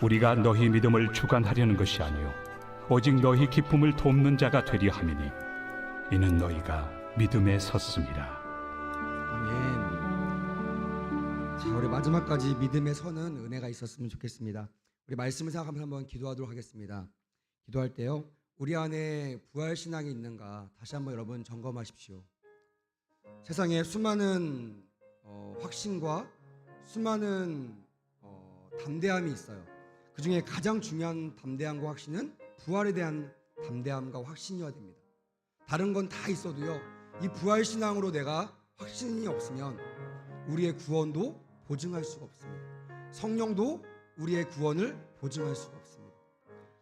우리가 너희 믿음을 주관하려는 것이 아니요 오직 너희 기쁨을 돕는 자가 되려 함이니 이는 너희가 믿음에 섰음이라. 아멘. 자, 우리 마지막까지 믿음에 서는 은혜가 있었으면 좋겠습니다. 우리 말씀을 생각하면서 한번 기도하도록 하겠습니다. 기도할 때요, 우리 안에 부활 신앙이 있는가 다시 한번 여러분 점검하십시오. 세상에 수많은 확신과 수많은 담대함이 있어요. 그 중에 가장 중요한 담대함과 확신은 부활에 대한 담대함과 확신이어야 됩니다. 다른 건 다 있어도요, 이 부활 신앙으로 내가 확신이 없으면 우리의 구원도 보증할 수가 없습니다. 성령도 우리의 구원을 보증할 수가 없습니다.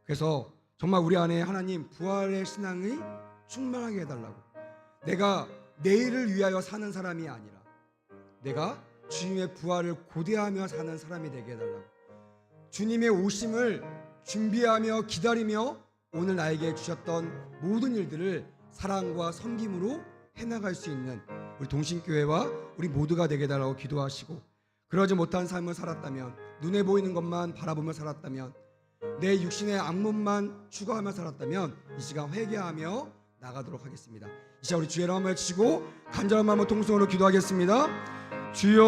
그래서 정말 우리 안에 하나님 부활의 신앙이 충만하게 해달라고, 내가 내일을 위하여 사는 사람이 아니라 내가 주님의 부활을 고대하며 사는 사람이 되게 해달라고, 주님의 오심을 준비하며 기다리며 오늘 나에게 주셨던 모든 일들을 사랑과 섬김으로 해나갈 수 있는 우리 동신교회와 우리 모두가 되게 해달라고 기도하시고, 그러지 못한 삶을 살았다면, 눈에 보이는 것만 바라보며 살았다면, 내 육신의 악문만 추구하며 살았다면 이 시간 회개하며 나가도록 하겠습니다. 이 시간 우리 주의 이름 한번 외치고 간절한 마음으로 통성으로 기도하겠습니다. 주여